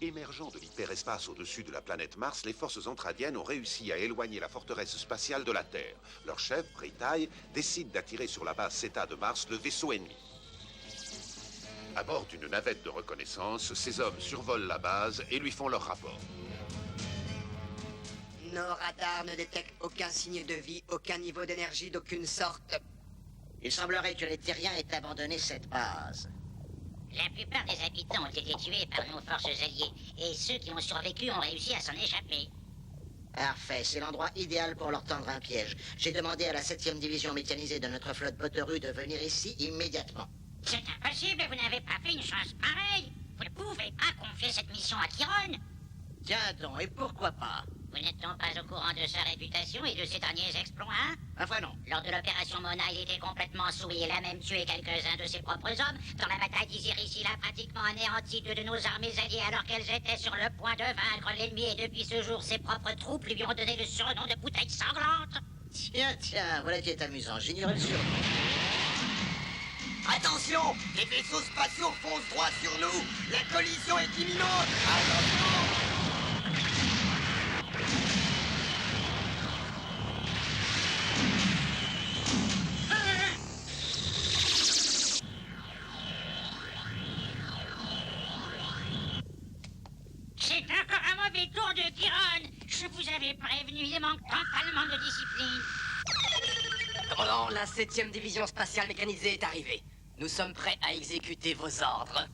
Émergeant de l'hyperespace au-dessus de la planète Mars, les forces entradiennes ont réussi à éloigner la forteresse spatiale de la Terre. Leur chef, Britai, décide d'attirer sur la base Zeta de Mars le vaisseau ennemi. À bord d'une navette de reconnaissance, ces hommes survolent la base et lui font leur rapport. Nos radars ne détectent aucun signe de vie, aucun niveau d'énergie d'aucune sorte. Il semblerait que les Terriens aient abandonné cette base. La plupart des habitants ont été tués par nos forces alliées, et ceux qui ont survécu ont réussi à s'en échapper. Parfait, c'est l'endroit idéal pour leur tendre un piège. J'ai demandé à la 7e division mécanisée de notre flotte Boteru de venir ici immédiatement. C'est impossible, vous n'avez pas fait une chose pareille. Vous ne pouvez pas confier cette mission à Chiron. Tiens donc, et pourquoi pas? Vous n'êtes donc pas au courant de sa réputation et de ses derniers exploits, hein? Enfin non. Lors de l'opération Mona, il était complètement sous et il a même tué quelques-uns de ses propres hommes. Dans la bataille d'Isiris, il a pratiquement anéanti deux de nos armées alliées alors qu'elles étaient sur le point de vaincre l'ennemi. Et depuis ce jour, ses propres troupes lui ont donné le surnom de bouteille sanglante. Tiens, voilà qui est amusant. J'ignorais le surnom. Attention! Les vaisseaux spatiaux foncent droit sur nous! La collision est imminente! Attention! C'est encore un mauvais tour de Chiron. Je vous avais prévenu, il manque totalement de discipline. Commandant, la 7e division spatiale mécanisée est arrivée. Nous sommes prêts à exécuter vos ordres.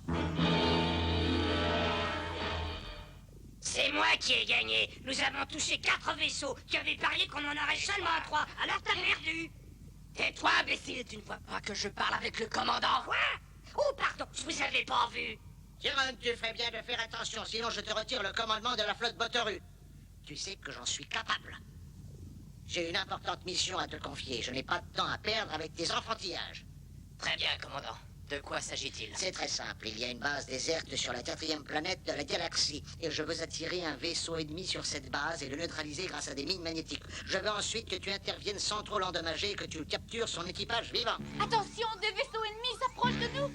C'est moi qui ai gagné. Nous avons touché 4 vaisseaux. Tu avais parié qu'on en aurait seulement 3. Alors t'as perdu. Tais-toi, imbécile. Tu ne vois pas que je parle avec le commandant? Quoi? Oh, pardon, je vous avais pas vu. Chiron, tu ferais bien de faire attention, sinon je te retire le commandement de la flotte Boteru. Tu sais que j'en suis capable. J'ai une importante mission à te confier. Je n'ai pas de temps à perdre avec tes enfantillages. Très bien, commandant. De quoi s'agit-il? C'est très simple. Il y a une base déserte sur la 4e planète de la galaxie. Et je veux attirer un vaisseau ennemi sur cette base et le neutraliser grâce à des mines magnétiques. Je veux ensuite que tu interviennes sans trop l'endommager et que tu captures son équipage vivant. Attention, des vaisseaux ennemis s'approchent de nous.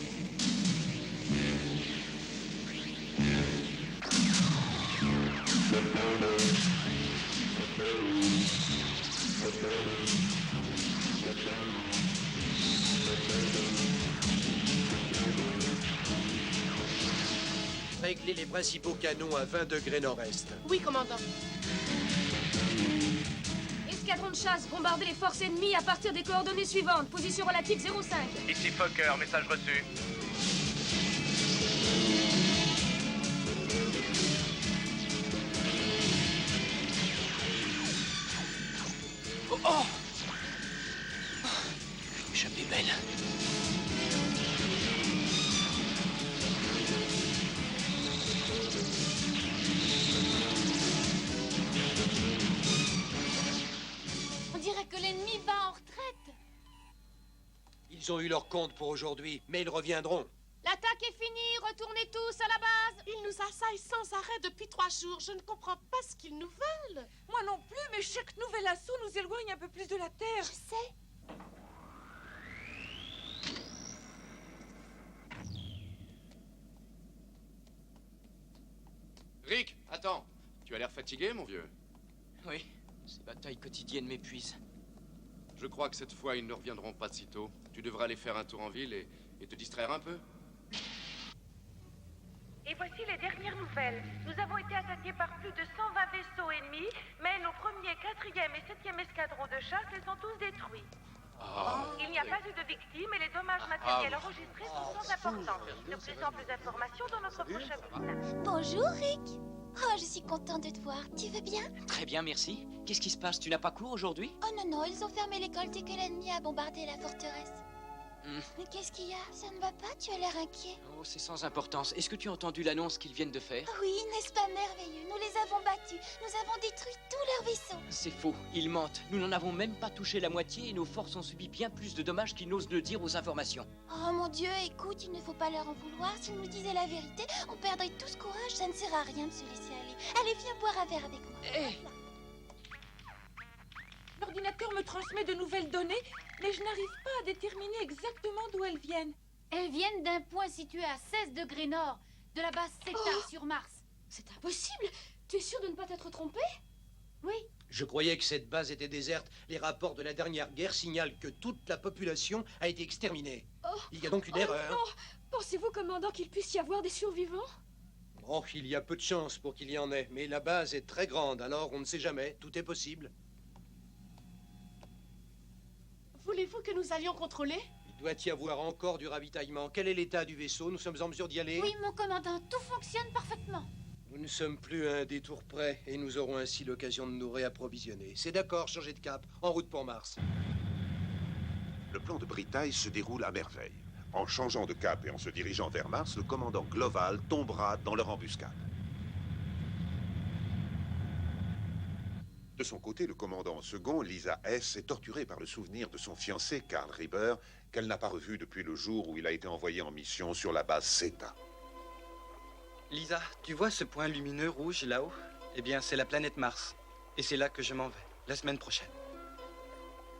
Réglez les principaux canons à 20 degrés nord-est. Oui, commandant. Escadron de chasse, bombardez les forces ennemies à partir des coordonnées suivantes. Position relative 05. Ici Fokker, message reçu. Oh! Une échappée belle. On dirait que l'ennemi va en retraite. Ils ont eu leur compte pour aujourd'hui, mais ils reviendront. L'attaque est finie, retournez tous à la base. Ils nous assaillent sans arrêt depuis 3 jours. Je ne comprends pas ce qu'ils nous veulent. Moi non plus, mais chaque nouvel assaut nous éloigne un peu plus de la Terre. Je sais. Rick, attends. Tu as l'air fatigué, mon vieux. Oui, ces batailles quotidiennes m'épuisent. Je crois que cette fois, ils ne reviendront pas de sitôt. Tu devras aller faire un tour en ville et te distraire un peu. Et voici les dernières nouvelles. Nous avons été attaqués par plus de 120 vaisseaux ennemis, mais nos 1er, 4e et 7e escadrons de chasse les ont tous détruits. Il n'y a pas eu de victimes et les dommages matériels enregistrés sont sans importance. De plus amples informations dans notre prochain bulletin. Bonjour, Rick. Oh, je suis contente de te voir. Tu vas bien? Très bien, merci. Qu'est-ce qui se passe? Tu n'as pas cours aujourd'hui? Oh non, non, ils ont fermé l'école dès que l'ennemi a bombardé la forteresse. Mais qu'est-ce qu'il y a? Ça ne va pas? Tu as l'air inquiet. Oh, c'est sans importance. Est-ce que tu as entendu l'annonce qu'ils viennent de faire? Oui, n'est-ce pas merveilleux? Nous les avons battus. Nous avons détruit tous leurs vaisseaux. C'est faux. Ils mentent. Nous n'en avons même pas touché la moitié et nos forces ont subi bien plus de dommages qu'ils n'osent le dire aux informations. Oh mon Dieu, écoute, il ne faut pas leur en vouloir. S'ils nous disaient la vérité, on perdrait tous courage. Ça ne sert à rien de se laisser aller. Allez, viens boire un verre avec moi. L'ordinateur me transmet de nouvelles données, mais je n'arrive pas à déterminer exactement d'où elles viennent. Elles viennent d'un point situé à 16 degrés nord, de la base Zeta sur Mars. C'est impossible. Tu es sûr de ne pas t'être trompé? Oui. Je croyais que cette base était déserte. Les rapports de la dernière guerre signalent que toute la population a été exterminée. Oh. Il y a donc une erreur. Non. Pensez-vous, commandant, qu'il puisse y avoir des survivants? Oh, il y a peu de chances pour qu'il y en ait. Mais la base est très grande, alors on ne sait jamais. Tout est possible. Voulez-vous que nous allions contrôler? Il doit y avoir encore du ravitaillement. Quel est l'état du vaisseau? Nous sommes en mesure d'y aller? Oui, mon commandant, tout fonctionne parfaitement. Nous ne sommes plus à un détour près et nous aurons ainsi l'occasion de nous réapprovisionner. C'est d'accord, changez de cap. En route pour Mars. Le plan de Britaille se déroule à merveille. En changeant de cap et en se dirigeant vers Mars, le commandant Gloval tombera dans leur embuscade. De son côté, le commandant second, Lisa S., est torturée par le souvenir de son fiancé, Karl Rieber, qu'elle n'a pas revu depuis le jour où il a été envoyé en mission sur la base Zeta. Lisa, tu vois ce point lumineux rouge là-haut? Eh bien, c'est la planète Mars. Et c'est là que je m'en vais, la semaine prochaine.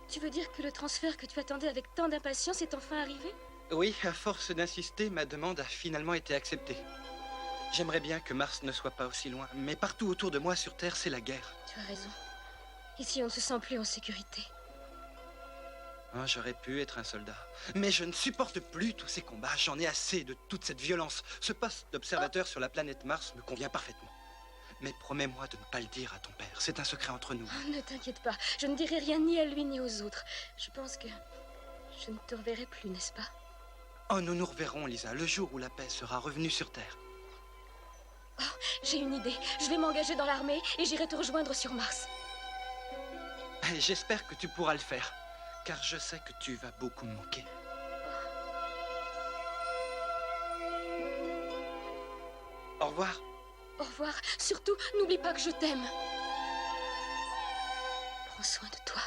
Tu veux dire que le transfert que tu attendais avec tant d'impatience est enfin arrivé? Oui, à force d'insister, ma demande a finalement été acceptée. J'aimerais bien que Mars ne soit pas aussi loin, mais partout autour de moi sur Terre, c'est la guerre. Tu as raison. Ici, on ne se sent plus en sécurité. Oh, j'aurais pu être un soldat. Mais je ne supporte plus tous ces combats. J'en ai assez de toute cette violence. Ce poste d'observateur sur la planète Mars me convient parfaitement. Mais promets-moi de ne pas le dire à ton père. C'est un secret entre nous. Oh, ne t'inquiète pas. Je ne dirai rien ni à lui ni aux autres. Je pense que je ne te reverrai plus, n'est-ce pas? Oh, nous nous reverrons, Lisa, le jour où la paix sera revenue sur Terre. Oh, j'ai une idée. Je vais m'engager dans l'armée et j'irai te rejoindre sur Mars. J'espère que tu pourras le faire. Car je sais que tu vas beaucoup me manquer. Au revoir. Au revoir. Surtout, n'oublie pas que je t'aime. Prends soin de toi.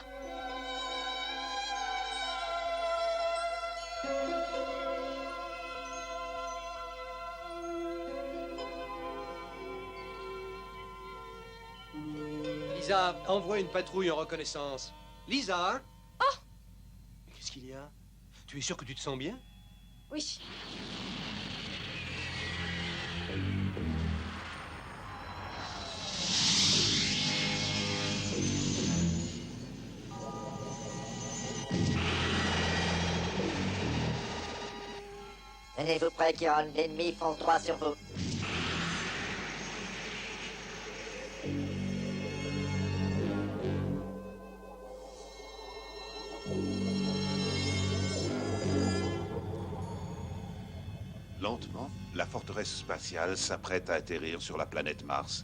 Lisa, envoie une patrouille en reconnaissance. Lisa? Oh! Qu'est-ce qu'il y a? Tu es sûr que tu te sens bien? Oui. Tenez-vous prêts, Kiron. L'ennemi fonce droit sur vous. Lentement, la forteresse spatiale s'apprête à atterrir sur la planète Mars,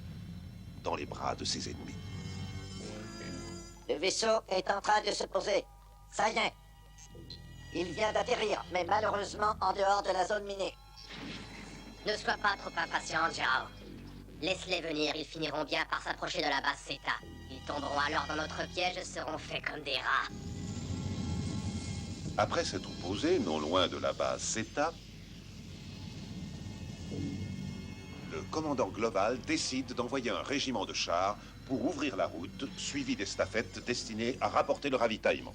dans les bras de ses ennemis. Le vaisseau est en train de se poser. Ça y est. Il vient d'atterrir, mais malheureusement en dehors de la zone minée. Ne sois pas trop impatient, Jao. Laisse-les venir, ils finiront bien par s'approcher de la base Zeta. Ils tomberont alors dans notre piège et seront faits comme des rats. Après s'être posé non loin de la base Zeta, le commandant Gloval décide d'envoyer un régiment de chars pour ouvrir la route, suivi d'estafettes destinées à rapporter le ravitaillement.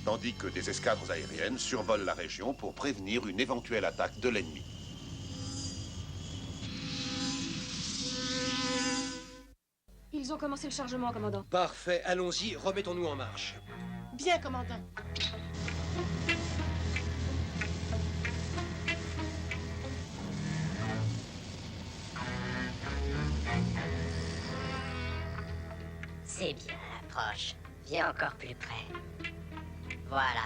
Tandis que des escadres aériennes survolent la région pour prévenir une éventuelle attaque de l'ennemi. Ils ont commencé le chargement, commandant. Parfait, allons-y, remettons-nous en marche. Bien, commandant. C'est bien, approche. Viens encore plus près. Voilà.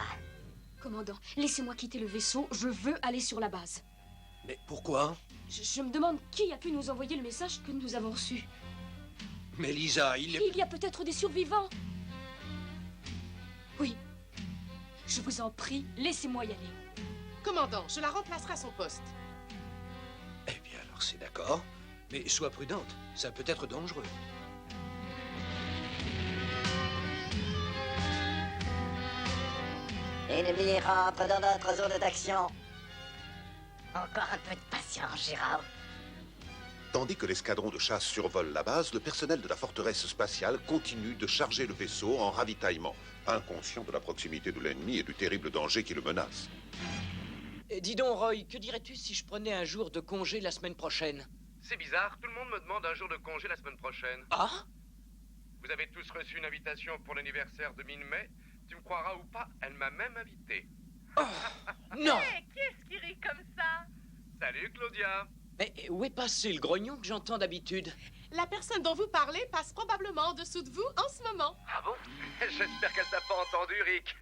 Commandant, laissez-moi quitter le vaisseau. Je veux aller sur la base. Mais pourquoi? Je me demande qui a pu nous envoyer le message que nous avons reçu. Mais Lisa, il y a peut-être des survivants. Oui. Je vous en prie, laissez-moi y aller. Commandant, je la remplacerai à son poste. Eh bien, alors c'est d'accord. Mais sois prudente, ça peut être dangereux. L'ennemi rentre dans notre zone d'action. Encore un peu de patience, Gérard. Tandis que l'escadron de chasse survole la base, le personnel de la forteresse spatiale continue de charger le vaisseau en ravitaillement, inconscient de la proximité de l'ennemi et du terrible danger qui le menace. Dis donc, Roy, que dirais-tu si je prenais un jour de congé la semaine prochaine? C'est bizarre, tout le monde me demande un jour de congé la semaine prochaine. Ah? Vous avez tous reçu une invitation pour l'anniversaire de mi-mai. Tu me croiras ou pas, elle m'a même invité. Oh, non! Hé, qui est-ce qui rit comme ça? Salut, Claudia. Mais où est passé le grognon que j'entends d'habitude? La personne dont vous parlez passe probablement en dessous de vous en ce moment. Ah bon? J'espère qu'elle t'a pas entendu, Rick.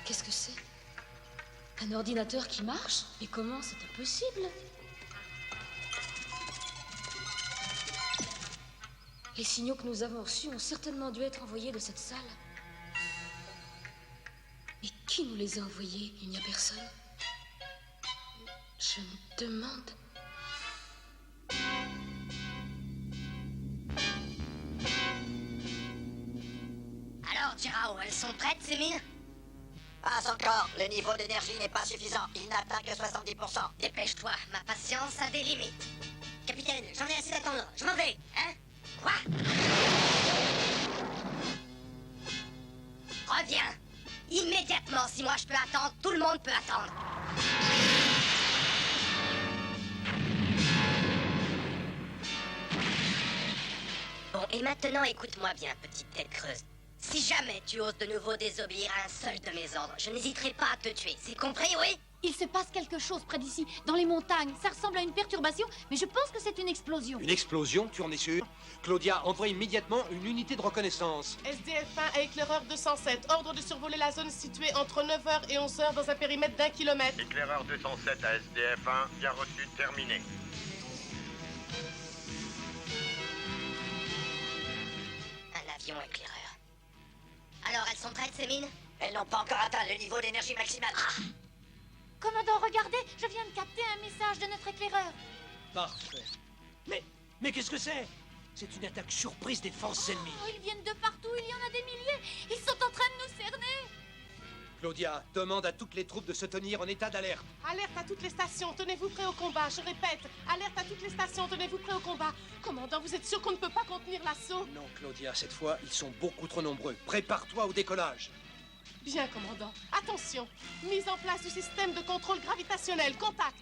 Qu'est-ce que c'est? Un ordinateur qui marche? Mais comment c'est impossible? Les signaux que nous avons reçus ont certainement dû être envoyés de cette salle. Mais qui nous les a envoyés? Il n'y a personne. Je me demande... Alors, Jirao, elles sont prêtes, ces mines? Pas encore. Le niveau d'énergie n'est pas suffisant. Il n'atteint que 70%. Dépêche-toi, ma patience a des limites. Capitaine, j'en ai assez d'attendre. Je m'en vais, hein? Quoi? Reviens. Immédiatement, si moi je peux attendre, tout le monde peut attendre. Bon, et maintenant, écoute-moi bien, petite tête creuse. Si jamais tu oses de nouveau désobéir à un seul de mes ordres, je n'hésiterai pas à te tuer. C'est compris, oui? Il se passe quelque chose près d'ici, dans les montagnes. Ça ressemble à une perturbation, mais je pense que c'est une explosion. Une explosion, tu en es sûr? Claudia, envoie immédiatement une unité de reconnaissance. SDF-1 à éclaireur 207. Ordre de survoler la zone située entre 9h et 11h dans un périmètre d'1 kilomètre. Éclaireur 207 à SDF-1, bien reçu, terminé. Un avion éclaireur. Alors, elles sont prêtes, ces mines? Elles n'ont pas encore atteint le niveau d'énergie maximale. Commandant, regardez, je viens de capter un message de notre éclaireur. Parfait. Mais qu'est-ce que c'est? C'est une attaque surprise des forces ennemies. Oh, ils viennent de partout, il y en a des milliers. Ils sont en train de nous cerner. Claudia, demande à toutes les troupes de se tenir en état d'alerte. Alerte à toutes les stations, tenez-vous prêts au combat. Je répète, alerte à toutes les stations, tenez-vous prêts au combat. Commandant, vous êtes sûr qu'on ne peut pas contenir l'assaut? Non, Claudia, cette fois, ils sont beaucoup trop nombreux. Prépare-toi au décollage. Bien, commandant. Attention, mise en place du système de contrôle gravitationnel. Contact.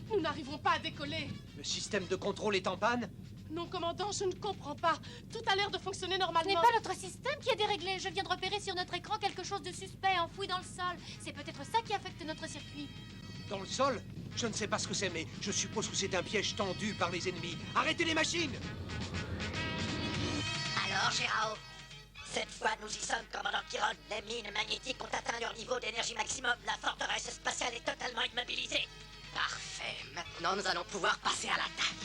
Nous n'arrivons pas à décoller. Le système de contrôle est en panne? Non, commandant, je ne comprends pas. Tout a l'air de fonctionner Ce normalement. n'est pas notre système qui est déréglé. Je viens de repérer sur notre écran quelque chose de suspect enfoui dans le sol. C'est peut-être ça qui affecte notre circuit. Dans le sol? Je ne sais pas ce que c'est, mais je suppose que c'est un piège tendu par les ennemis. Arrêtez les machines! Alors, Jirao, cette fois, nous y sommes, commandant Chiron. Les mines magnétiques ont atteint leur niveau d'énergie maximum. La forteresse spatiale est totalement immobilisée. Parfait. Maintenant, nous allons pouvoir passer à l'attaque.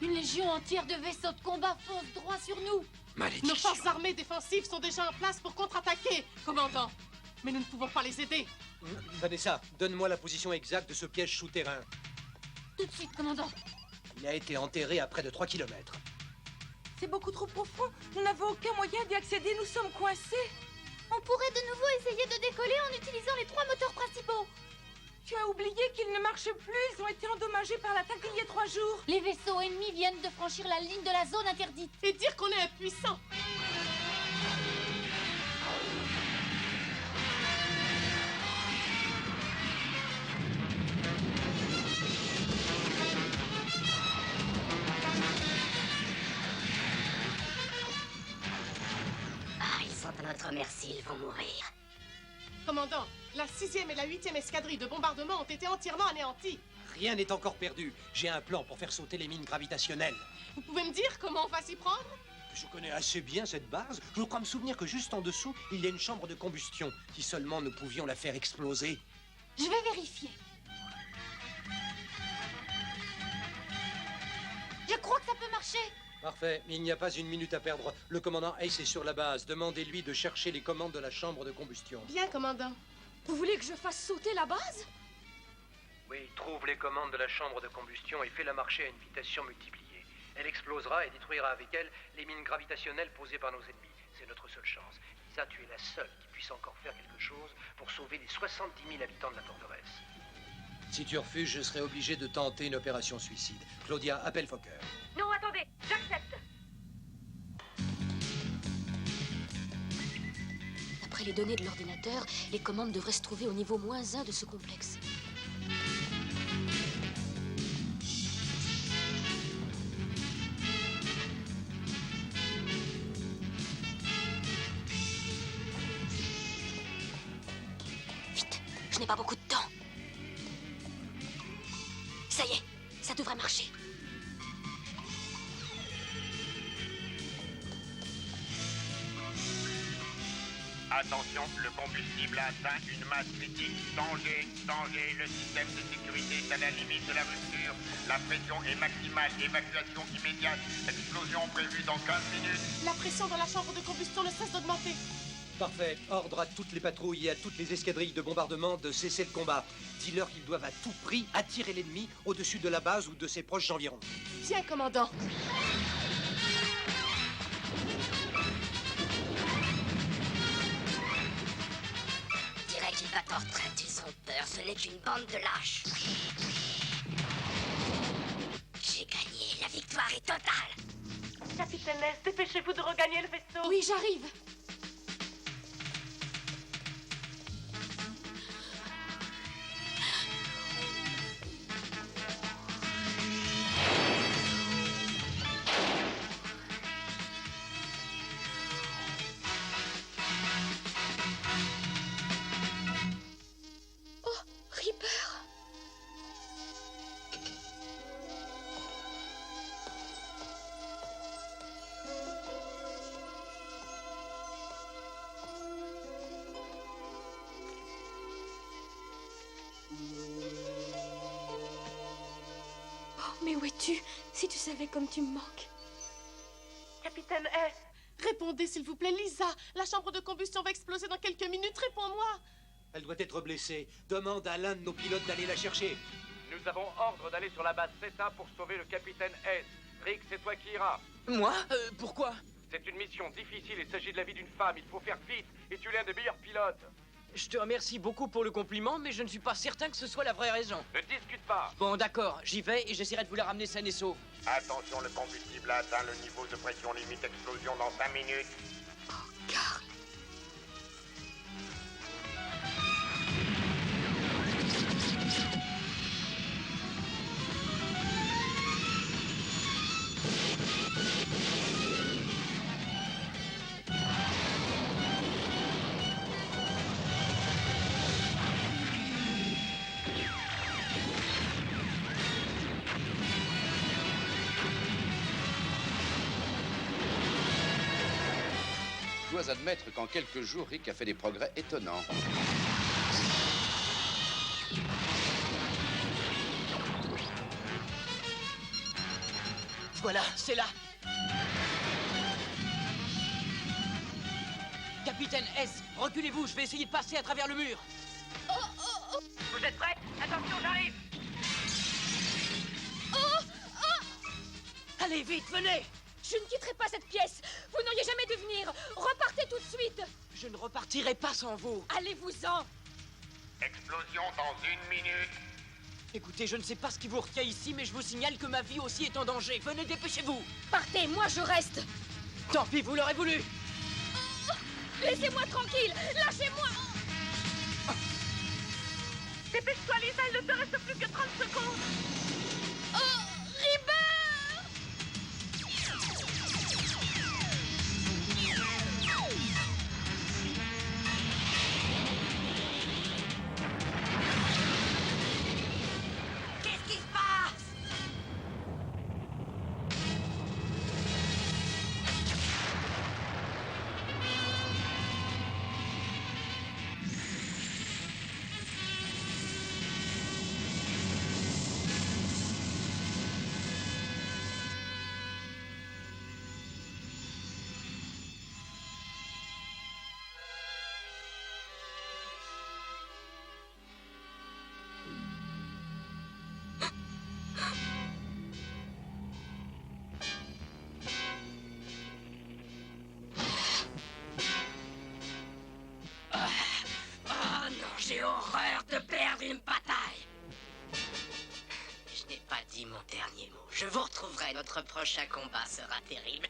Une légion entière de vaisseaux de combat fonce droit sur nous. Nos forces armées défensives sont déjà en place pour contre-attaquer, commandant. Mais nous ne pouvons pas les aider. Vanessa, donne-moi la position exacte de ce piège souterrain. Tout de suite, commandant. Il a été enterré à près de 3 kilomètres. C'est beaucoup trop profond. Nous n'avons aucun moyen d'y accéder. Nous sommes coincés. On pourrait de nouveau essayer de décoller en utilisant les 3 moteurs principaux. Tu as oublié qu'ils ne marchent plus. Ils ont été endommagés par l'attaque il y a 3 jours. Les vaisseaux ennemis viennent de franchir la ligne de la zone interdite. Et dire qu'on est impuissant. Ah, ils sont à notre merci, ils vont mourir. Commandant, la 6e et la 8e escadrille de bombardement ont été entièrement anéanties. rien n'est encore perdu. J'ai un plan pour faire sauter les mines gravitationnelles. Vous pouvez me dire comment on va s'y prendre? Je connais assez bien cette base. Je crois me souvenir que juste en dessous, il y a une chambre de combustion. Si seulement nous pouvions la faire exploser. Je vais vérifier. Je crois que ça peut marcher. Parfait, il n'y a pas une minute à perdre. Le commandant Ace est sur la base. Demandez-lui de chercher les commandes de la chambre de combustion. Bien, commandant. Vous voulez que je fasse sauter la base? Oui, trouve les commandes de la chambre de combustion et fais-la marcher à une vitesse surmultipliée. Elle explosera et détruira avec elle les mines gravitationnelles posées par nos ennemis. C'est notre seule chance. Lisa, tu es la seule qui puisse encore faire quelque chose pour sauver les 70 000 habitants de la forteresse. Si tu refuses, je serai obligé de tenter une opération suicide. Claudia, appelle Fokker. Non, attendez, j'accepte. D'après les données de l'ordinateur, les commandes devraient se trouver au niveau -1 de ce complexe. Vite, je n'ai pas beaucoup de temps. Ça y est, ça devrait marcher. Attention, le combustible a atteint une masse critique. Danger, danger, le système de sécurité est à la limite de la rupture. La pression est maximale, évacuation immédiate. Explosion prévue dans 15 minutes. La pression dans la chambre de combustion ne cesse d'augmenter. Parfait. Ordre à toutes les patrouilles et à toutes les escadrilles de bombardement de cesser le combat. Dis-leur qu'ils doivent à tout prix attirer l'ennemi au-dessus de la base ou de ses proches environs. Tiens, commandant. Qu'ils battent en retraite, ils ont peur, ce n'est qu'une bande de lâches. J'ai gagné, la victoire est totale. Capitaine S, dépêchez-vous de regagner le vaisseau. Oui, j'arrive. Mais où es-tu? Si tu savais comme tu me manques. Capitaine S. Répondez, s'il vous plaît, Lisa. La chambre de combustion va exploser dans quelques minutes. Réponds-moi. Elle doit être blessée. Demande à l'un de nos pilotes d'aller la chercher. Nous avons ordre d'aller sur la base Zeta pour sauver le capitaine S. Rick, c'est toi qui iras. Moi? Pourquoi? C'est une mission difficile, il s'agit de la vie d'une femme, il faut faire vite, et tu es l'un des meilleurs pilotes. Je te remercie beaucoup pour le compliment, mais je ne suis pas certain que ce soit la vraie raison. Ne discute pas. Bon, d'accord, j'y vais et j'essaierai de vous la ramener saine et sauve. Attention, le combustible a atteint le niveau de pression limite. Explosion dans 5 minutes. Oh, Carl. Je dois admettre qu'en quelques jours, Rick a fait des progrès étonnants. Voilà, c'est là. Capitaine S, reculez-vous, je vais essayer de passer à travers le mur. Vous êtes prêts? Attention, j'arrive. Allez, vite, venez. Je ne quitterai pas cette pièce. Vous n'auriez jamais dû venir. Repartez tout de suite. Je ne repartirai pas sans vous. Allez-vous-en. Explosion dans 1 minute. Écoutez, je ne sais pas ce qui vous retient ici, mais je vous signale que ma vie aussi est en danger. Venez, dépêchez-vous. Partez, moi je reste. Tant pis, vous l'aurez voulu. Laissez-moi tranquille. Lâchez-moi. Dépêche-toi, Lisa, il ne te reste plus que 30 secondes. Ribert! Qu'est-ce qui J'ai horreur de perdre une bataille. Je n'ai pas dit mon dernier mot. Je vous retrouverai. Notre prochain combat sera terrible.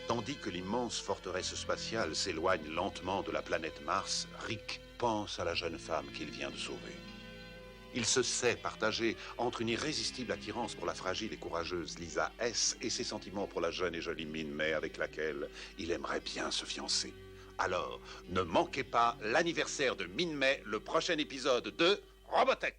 Tandis que l'immense forteresse spatiale s'éloigne lentement de la planète Mars, Rick pense à la jeune femme qu'il vient de sauver. Il se sait partagé entre une irrésistible attirance pour la fragile et courageuse Lisa S. et ses sentiments pour la jeune et jolie Min May avec laquelle il aimerait bien se fiancer. Alors, ne manquez pas l'anniversaire de Min May, le prochain épisode de Robotech.